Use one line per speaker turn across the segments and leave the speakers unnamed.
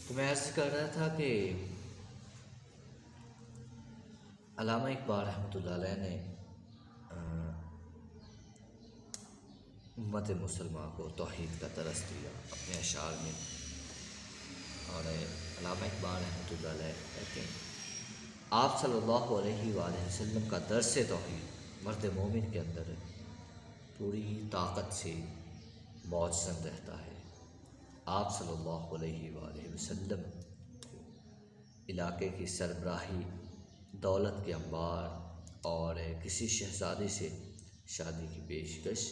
تو میں عرض کر رہا تھا کہ علامہ اقبال رحمۃ اللہ علیہ نے امت مسلمہ کو توحید کا درس دیا اپنے اشعار میں. اور علامہ اقبال رحمۃ اللہ علیہ کہتے ہیں آپ صلی اللہ علیہ وآلہ وسلم کا درس توحید مرد مومن کے اندر پوری طاقت سے معجزن رہتا ہے. آپ صلی اللہ علیہ وآلہ وسلم علاقے کی سربراہی، دولت کے انبار اور کسی شہزادے سے شادی کی پیشکش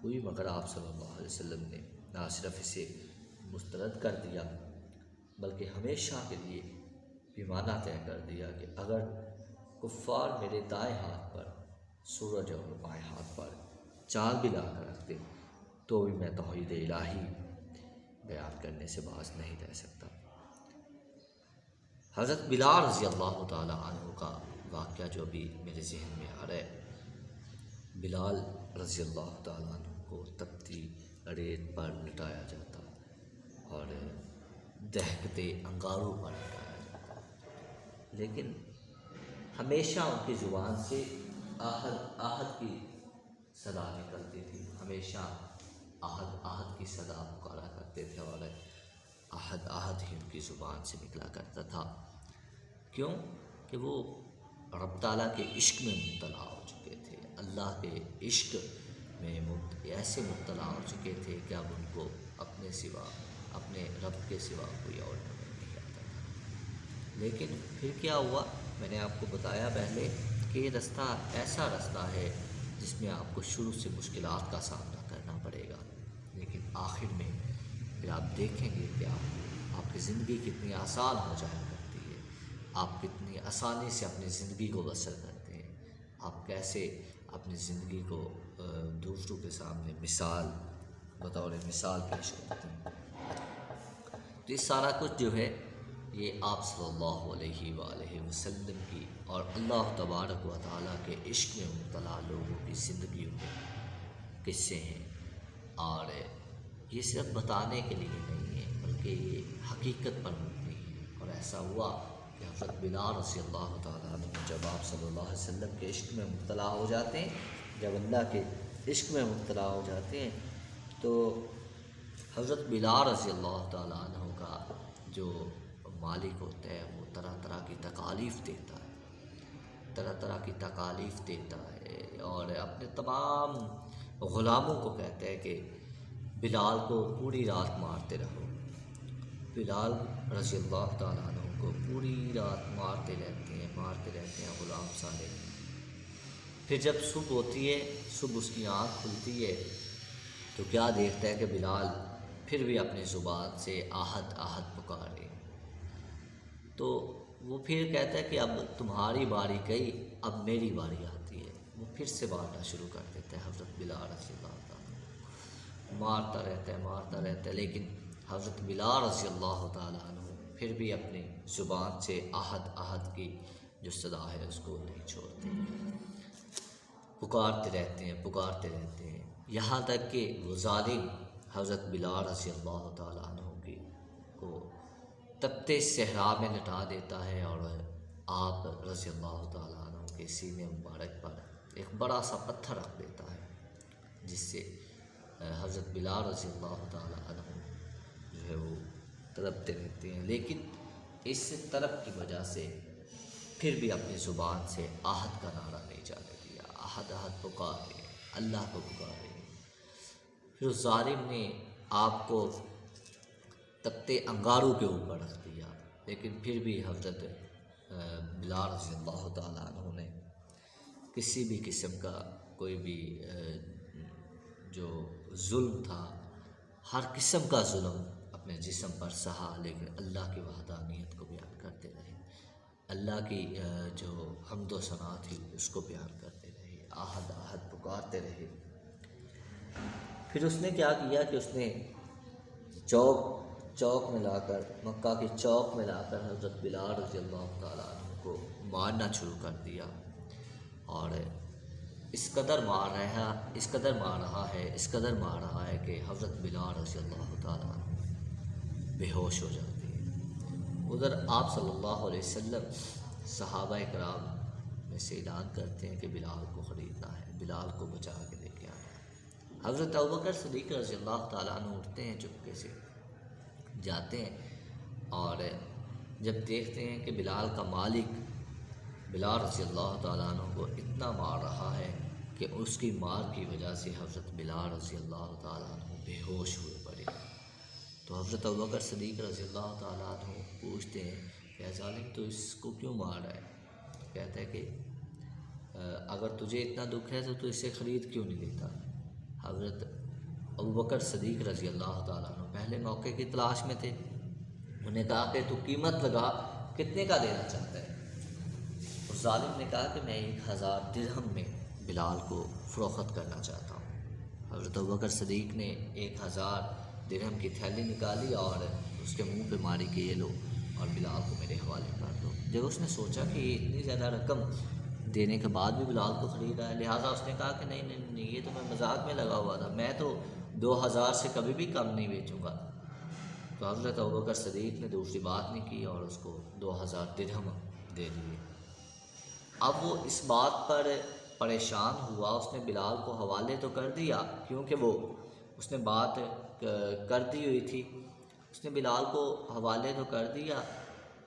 ہوئی، مگر آپ صلی اللہ علیہ وسلم نے نہ صرف اسے مسترد کر دیا بلکہ ہمیشہ کے لیے پیمانہ طے کر دیا کہ اگر کفار میرے دائیں ہاتھ پر سورج اور بائیں ہاتھ پر چاند بھی لا کر رکھ دیں تو بھی میں توحید الہی بیان کرنے سے باز نہیں رہ سکتا. حضرت بلال رضی اللہ تعالیٰ عنہ کا واقعہ جو ابھی میرے ذہن میں آ رہا ہے، بلال رضی اللہ تعالیٰ عنہ کو تپتی ریت پر لٹایا جاتا اور دہکتے انگاروں پر لٹایا جاتا، لیکن ہمیشہ ان کی زبان سے آہد کی صدا نکلتی تھی. ہمیشہ آہد کی صدا پکارا کرتے تھے اور آہد ہی ان کی زبان سے نکلا کرتا تھا. کیوں کہ وہ رب تعالیٰ کے عشق میں مبتلا ہو چکے تھے، اللہ کے عشق میں ایسے مبتلا ہو چکے تھے کہ اب ان کو اپنے رب کے سوا کوئی اور نظر نہیں آتا تھا. لیکن پھر کیا ہوا؟ میں نے آپ کو بتایا پہلے کہ یہ رستہ ایسا رستہ ہے جس میں آپ کو شروع سے مشکلات کا سامنا کرنا پڑے گا، لیکن آخر میں پھر آپ دیکھیں گے کہ آپ کی زندگی کتنی آسان ہو جایا کرتی ہے، آپ کتنی آسانی سے اپنی زندگی کو بسر کرتے ہیں، آپ کیسے اپنی زندگی کو دوسروں کے سامنے بطور مثال پیش کرتے ہیں. تو یہ سارا کچھ جو ہے یہ آپ صلی اللہ علیہ وآلہ وسلم کی اور اللہ تبارک و تعالیٰ کے عشق میں مبتلا لوگوں کی زندگیوں میں قصے ہیں. اور یہ صرف بتانے کے لیے نہیں ہے بلکہ یہ حقیقت پر مبنی ہے. اور ایسا ہوا کہ حضرت بلال رضی اللہ تعالیٰ عنہ جب آپ صلی اللہ علیہ وسلم کے عشق میں مبتلا ہو جاتے ہیں، جب اللہ کے عشق میں مبتلا ہو جاتے ہیں تو حضرت بلال رضی اللہ تعالیٰ عنہ کا جو مالک ہوتا ہے وہ طرح طرح کی تکالیف دیتا ہے اور اپنے تمام غلاموں کو کہتا ہے کہ بلال کو پوری رات مارتے رہو. بلال رضی اللہ تعالیٰ عنہ کو پوری رات مارتے رہتے ہیں غلام سارے. پھر جب صبح ہوتی ہے، صبح اس کی آنکھ کھلتی ہے تو کیا دیکھتا ہے کہ بلال پھر بھی اپنی زبان سے آہد پکارے. تو وہ پھر کہتا ہے کہ اب تمہاری باری گئی، اب میری باری آتی ہے. وہ پھر سے مارنا شروع کر دیتا ہے حضرت بلال رضی اللہ تعالیٰ. مارتا رہتا ہے لیکن حضرت بلال رضی اللہ تعالیٰ عنہ پھر بھی اپنی زبان سے آہد کی جو صدا ہے اس کو نہیں چھوڑتے، پکارتے رہتے ہیں یہاں تک کہ وہ ظالم حضرت بلال رضی اللہ تعالیٰ عنہ کو تپتے صحرا میں لٹا دیتا ہے اور آپ رضی اللہ تعالیٰ عنہ کے سینے مبارک پر ایک بڑا سا پتھر رکھ دیتا ہے، جس سے حضرت بلال رضی اللہ تعالیٰ عنہ جو ہے وہ تڑپتے رہتے ہیں. لیکن اس طرف کی وجہ سے پھر بھی اپنی زبان سے آہد کا نعرہ نہیں جانے دیا. آہد پکارے، اللہ کو پکارے. پھر اس ظالم نے آپ کو تپتے انگاروں کے اوپر رکھ دیا، لیکن پھر بھی حضرت بلال رضی اللہ تعالیٰ عنہ نے کسی بھی قسم کا کوئی بھی جو ظلم تھا، ہر قسم کا ظلم اپنے جسم پر سہا، لیکن اللہ کی وحدانیت کو بیان کرتے رہے، اللہ کی جو حمد و ثنا تھی اس کو بیان کرتے رہے، آہد پکارتے رہے. پھر اس نے کیا کیا کہ اس نے چوک میں لا کر، مکہ کی چوک میں لا کر حضرت بلال رضی اللہ تعالیٰ عنہ کو مارنا شروع کر دیا. اور اس قدر مار رہا ہے کہ حضرت بلال رضی اللہ تعالیٰ عنہ بے ہوش ہو جاتے ہیں. ادھر آپ صلی اللہ علیہ وسلم صحابہ کرام میں سے اعلان کرتے ہیں کہ بلال کو خریدنا ہے، بلال کو بچا کے لے کے آنا ہے۔ حضرت ابوبکر صدیق رضی اللہ تعالیٰ عنہ اٹھتے ہیں، چپکے سے جاتے ہیں، اور جب دیکھتے ہیں کہ بلال کا مالک بلال رضی اللہ تعالیٰ عنہ کو اتنا مار رہا ہے کہ اس کی مار کی وجہ سے حضرت بلال رضی اللہ تعالیٰ عنہ بے ہوش ہوئے پڑے، تو حضرت ابوبکر صدیق رضی اللہ تعالیٰ عنہ پوچھتے ہیں کہ اے ظالم تو اس کو کیوں مار رہا ہے؟ کہتا ہے کہ اگر تجھے اتنا دکھ ہے تو اسے خرید کیوں نہیں لیتا؟ حضرت ابوبکر صدیق رضی اللہ تعالیٰ عنہ پہلے موقع کی تلاش میں تھے، انہوں نے کہا کہ تو قیمت لگا، کتنے کا دینا چاہتا ہے؟ اس ظالم نے کہا کہ میں 1000 درہم میں بلال کو فروخت کرنا چاہتا ہوں۔ حضرت ابوبکر صدیق نے 1000 درہم کی تھیلی نکالی اور اس کے منہ پہ ماری کہ یہ لو اور بلال کو میرے حوالے کر دو۔ جب اس نے سوچا کہ یہ اتنی زیادہ رقم دینے کے بعد بھی بلال کو خرید رہا ہے، لہٰذا اس نے کہا کہ نہیں نہیں نہیں، یہ تو میں مذاق میں لگا ہوا تھا، میں تو 2000 سے کبھی بھی کم نہیں بیچوں گا۔ تو حضرت ابوبکر صدیق نے دوسری بات نہیں کی اور اس کو 2000 درہم دے دیے۔ اب وہ اس بات پر پریشان ہوا، اس نے بلال کو حوالے تو کر دیا کیونکہ وہ اس نے بات کر دی ہوئی تھی، اس نے بلال کو حوالے تو کر دیا،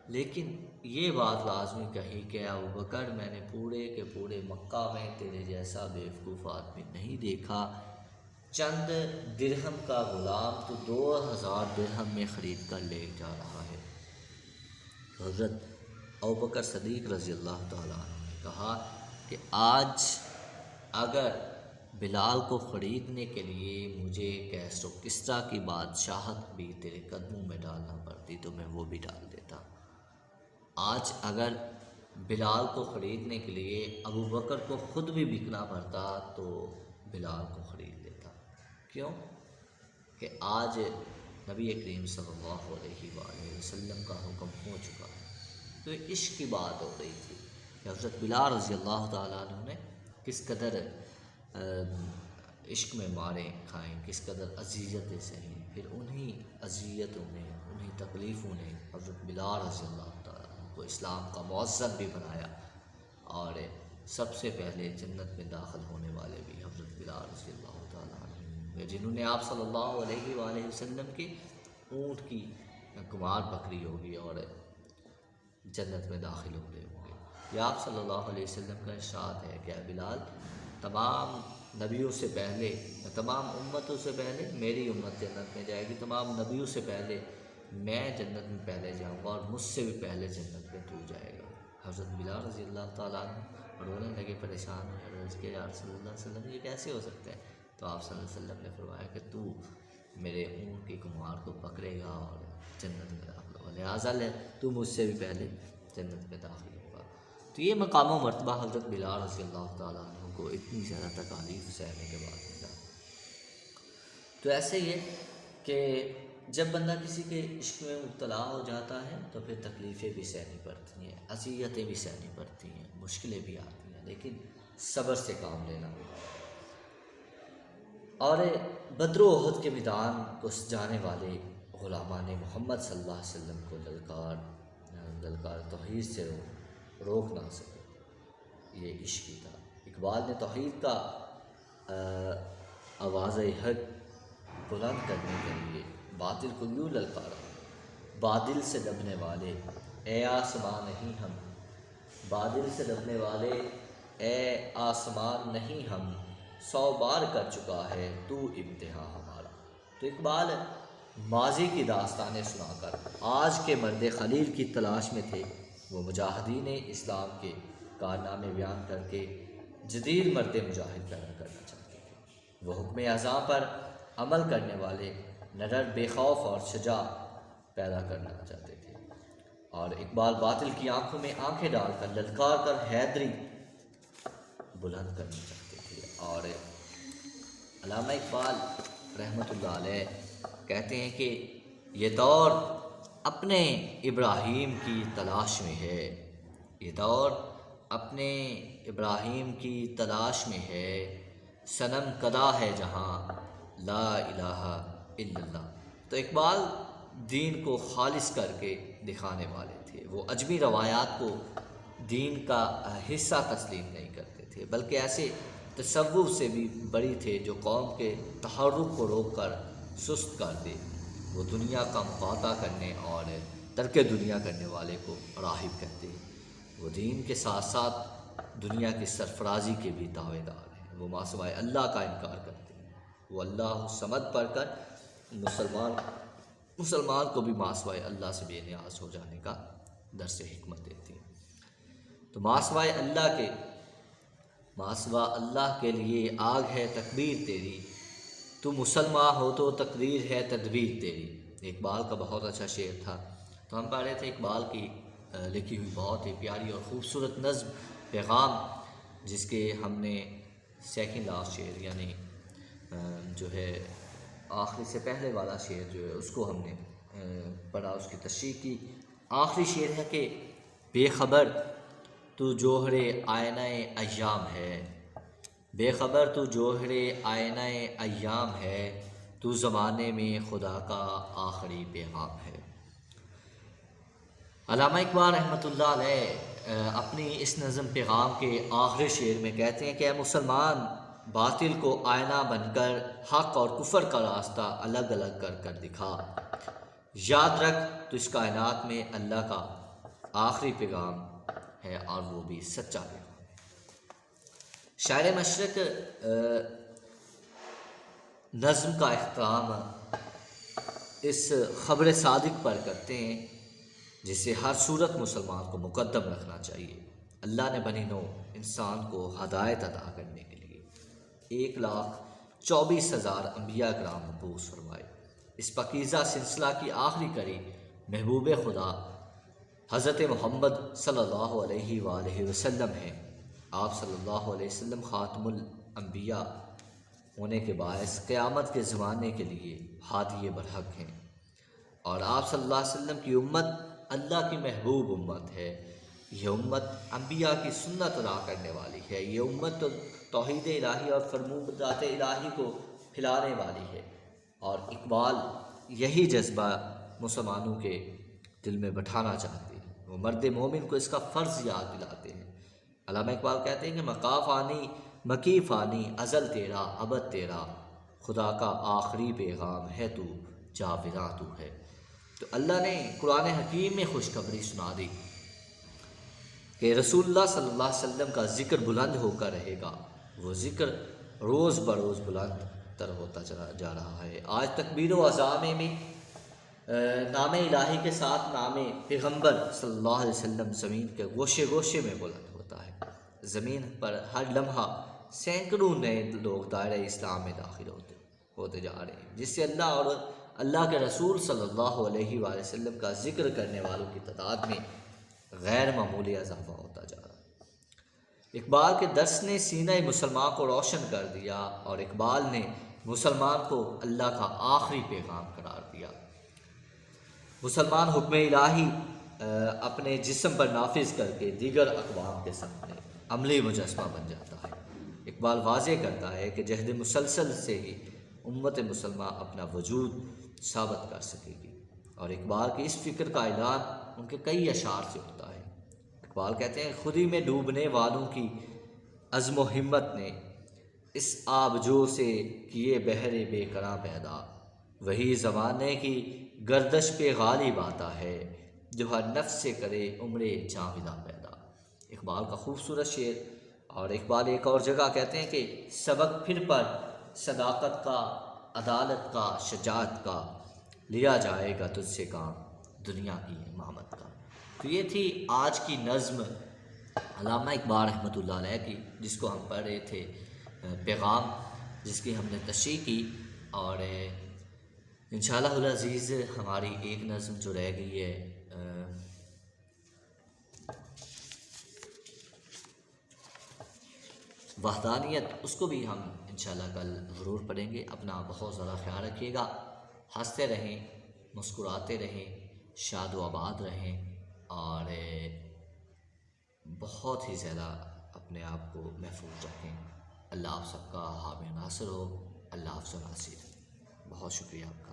لیکن یہ بات لازمی کہی کہ ابوبکر میں نے پورے کے پورے مکہ میں تیرے جیسا بیوقوف آدمی نہیں دیکھا، چند درہم کا غلام تو 2000 درہم میں خرید کر لے جا رہا ہے۔ حضرت ابوبکر صدیق رضی اللہ تعالیٰ عنہ نے کہا کہ آج اگر بلال کو خریدنے کے لیے مجھے کیسر و کسریٰ کی بادشاہت بھی تیرے قدموں میں ڈالنا پڑتی تو میں وہ بھی ڈال دیتا۔ آج اگر بلال کو خریدنے کے لیے ابوبکر کو خود بھی بکنا پڑتا تو بلال کو خرید لیتا۔ کیوں کہ آج نبی کریم صلی اللہ علیہ وآلہ وسلم کا حکم ہو چکا ہے۔ تو عشق کی بات ہو رہی تھی کہ حضرت بلال رضی اللہ تعالیٰ عنہ نے کس قدر عشق میں ماریں کھائیں، کس قدر اذیتیں سہیں، پھر انہی اذیتوں نے، انہی تکلیفوں نے حضرت بلال رضی اللہ تعالیٰ عنہ کو اسلام کا مؤذن بھی بنایا، اور سب سے پہلے جنت میں داخل ہونے والے بھی حضرت بلال رضی اللہ تعالیٰ عنہ، جنہوں نے آپ صلی اللہ علیہ وآلہ وسلم کے اونٹ کی کمار پکڑی ہوگی اور جنت میں داخل ہو گئے ہوں گے۔ یہ آپ صلی اللہ علیہ وسلم کا ارشاد ہے کہ اے بلال، تمام نبیوں سے پہلے، تمام امتوں سے پہلے میری امت جنت میں جائے گی، تمام نبیوں سے پہلے میں جنت میں پہلے جاؤں گا اور مجھ سے بھی پہلے جنت میں تو جائے گا۔ حضرت بلال رضی اللہ تعالیٰ عنہ رونے لگے، پریشان ہوئے، عرض کیا یا رسول اللہ صلی اللہ علیہ وسلم یہ کیسے ہو سکتا ہے؟ تو آپ صلی اللہ علیہ وسلم نے فرمایا کہ تو میرے اونٹ کی کمار کو پکڑے گا اور جنت میں داخل ہوگا، لہٰذا تو مجھ سے بھی پہلے جنت میں داخل ہوگا۔ تو یہ مقام و مرتبہ حضرت بلال رضی اللہ تعالیٰ عنہ کو اتنی زیادہ تکالیف سہنے کے بعد ملا۔ تو ایسے ہی ہے کہ جب بندہ کسی کے عشق میں مبتلا ہو جاتا ہے تو پھر تکلیفیں بھی سہنی پڑتی ہیں، اذیتیں بھی سہنی پڑتی ہیں، مشکلیں بھی آتی ہیں، لیکن صبر سے کام لینا ہوگا۔ اور بدر و احد کے میدان کو جانے والے غلامان محمد صلی اللہ علیہ وسلم کو للکار توحید سے روک نہ سکے، یہ عشق ہی تھا۔ اقبال نے توحید کا آواز حق بلند کرنے کے لیے باطل کو یوں للکارا، بادل سے دبنے والے اے آسمان نہیں ہم، بادل سے دبنے والے اے آسمان نہیں ہم، 100 بار کر چکا ہے تو امتحان ہمارا۔ تو اقبال ماضی کی داستانیں سنا کر آج کے مرد خلیل کی تلاش میں تھے، وہ مجاہدین اسلام کے کارنامے بیان کر کے جدید مرد مجاہد پیدا کرنا چاہتے تھے، وہ حکم اعظم پر عمل کرنے والے نڈر، بے خوف اور شجاع پیدا کرنا چاہتے تھے، اور اقبال باطل کی آنکھوں میں آنکھیں ڈال کر للکار کر حیدری بلند کرنا چاہتے تھے۔ اور علامہ اقبال رحمۃ اللہ علیہ کہتے ہیں کہ یہ دور اپنے ابراہیم کی تلاش میں ہے، یہ دور اپنے ابراہیم کی تلاش میں ہے، صنم کدا ہے جہاں لا الہ الا اللہ۔ تو اقبال دین کو خالص کر کے دکھانے والے تھے، وہ اجمی روایات کو دین کا حصہ تسلیم نہیں کرتے تھے، بلکہ ایسے تصوف سے بھی بری تھے جو قوم کے تحرک کو روک کر سست کر دے۔ وہ دنیا کا مقاطع کرنے اور ترک دنیا کرنے والے کو راہب کہتے ہیں۔ وہ دین کے ساتھ ساتھ دنیا کی سرفرازی کے بھی دعوے دار ہیں۔ وہ ماسوائے اللہ کا انکار کرتے ہیں۔ وہ اللہ الصمد پڑھ کر مسلمان کو بھی ماسوائے اللہ سے بے نیاز ہو جانے کا درس حکمت دیتی ہیں۔ تو ماسوا اللہ کے لیے آگ ہے تکبیر تیری، تو مسلمان ہو تو تقریر ہے تدبیر تیری۔ اقبال کا بہت اچھا شعر تھا، تو ہم پڑھ رہے تھے اقبال کی لکھی ہوئی بہت ہی پیاری اور خوبصورت نظم پیغام، جس کے ہم نے سیکنڈ لاسٹ شعر یعنی جو ہے آخری سے پہلے والا شعر جو ہے اس کو ہم نے پڑھا، اس کی تشریح کی۔ آخری شعر ہے کہ بے خبر تو جوہر آئینہ ایام ہے، بے خبر تو جوہر آئینہ ایام ہے، تو زمانے میں خدا کا آخری پیغام ہے۔ علامہ اقبال رحمۃ اللہ علیہ اپنی اس نظم پیغام کے آخری شعر میں کہتے ہیں کہ اے مسلمان، باطل کو آئینہ بن کر حق اور کفر کا راستہ الگ الگ کر کر دکھا، یاد رکھ تو اس کائنات میں اللہ کا آخری پیغام ہے اور وہ بھی سچا پیغام ہے۔ شاعر مشرق نظم کا اختتام اس خبر صادق پر کرتے ہیں جسے ہر صورت مسلمان کو مقدم رکھنا چاہیے۔ اللہ نے بنی نوع انسان کو ہدایت عطا کرنے کے لیے 1,24,000 انبیاء کرام مبعوث فرمائے۔ اس پاکیزہ سلسلہ کی آخری کڑی محبوب خدا حضرت محمد صلی اللہ علیہ وآلہ وسلم ہیں۔ آپ صلی اللہ علیہ وسلم خاتم الانبیاء ہونے کے باعث قیامت کے زمانے کے لیے ہادی برحق ہیں، اور آپ صلی اللہ علیہ وسلم کی امت اللہ کی محبوب امت ہے۔ یہ امت انبیاء کی سنت ادا کرنے والی ہے۔ یہ امت توحید الہی اور فرمودات الہی کو پھیلانے والی ہے، اور اقبال یہی جذبہ مسلمانوں کے دل میں بٹھانا چاہتے ہیں۔ وہ مرد مومن کو اس کا فرض یاد دلاتے ہیں۔ علامہ اقبال کہتے ہیں کہ مقا فانی مکی فانی، ازل تیرا ابد تیرا، خدا کا آخری پیغام ہے تو، جاوداں تو ہے۔ تو اللہ نے قرآن حکیم میں خوشخبری سنا دی کہ رسول اللہ صلی اللہ علیہ وسلم کا ذکر بلند ہو کر رہے گا۔ وہ ذکر روز بروز بلند تر ہوتا جا رہا ہے۔ آج تکبیر و اعظام میں نام الہی کے ساتھ نام پیغمبر صلی اللہ علیہ وسلم زمین کے گوشے گوشے میں بلند ہوتا ہے۔ زمین پر ہر لمحہ سینکڑوں نئے لوگ دائرہ اسلام میں داخل ہوتے جا رہے ہیں، جس سے اللہ اور اللہ کے رسول صلی اللہ علیہ وآلہ وسلم کا ذکر کرنے والوں کی تعداد میں غیر معمولی اضافہ ہوتا جا رہا ہے۔ اقبال کے درس نے سینہ مسلمان کو روشن کر دیا، اور اقبال نے مسلمان کو اللہ کا آخری پیغام قرار دیا۔ مسلمان حکم الہی اپنے جسم پر نافذ کر کے دیگر اقوام کے سامنے عملی مجسمہ بن جاتا ہے۔ اقبال واضح کرتا ہے کہ جہد مسلسل سے ہی امت مسلمہ اپنا وجود ثابت کر سکے گی، اور اقبال کی اس فکر کا اعلان ان کے کئی اشعار سے ہوتا ہے۔ اقبال کہتے ہیں خودی میں ڈوبنے والوں کی عزم و ہمت نے اس آبجو سے کیے بحر بے کراں پیدا، وہی زمانے کی گردش پہ غالب آتا ہے، جو ہر نفس سے کرے عمر جاوداں پیدا۔ اقبال کا خوبصورت شعر۔ اور اقبال ایک اور جگہ کہتے ہیں کہ سبق پھر پر صداقت کا، عدالت کا، شجاعت کا، لیا جائے گا تجھ سے کام دنیا کی امامت کا۔ تو یہ تھی آج کی نظم علامہ اقبال رحمۃ اللہ علیہ کی، جس کو ہم پڑھ رہے تھے پیغام، جس کی ہم نے تشریح کی۔ اور انشاءاللہ العزیز ہماری ایک نظم جو رہ گئی ہے وحدانیت، اس کو بھی ہم انشاءاللہ کل ضرور پڑھیں گے۔ اپنا بہت زیادہ خیال رکھیے گا، ہنستے رہیں، مسکراتے رہیں، شاد و آباد رہیں، اور بہت ہی زیادہ اپنے آپ کو محفوظ رکھیں۔ اللہ آپ سب کا حامی ناصر ہو۔ اللہ حافظ ناصر۔ بہت شکریہ آپ کا۔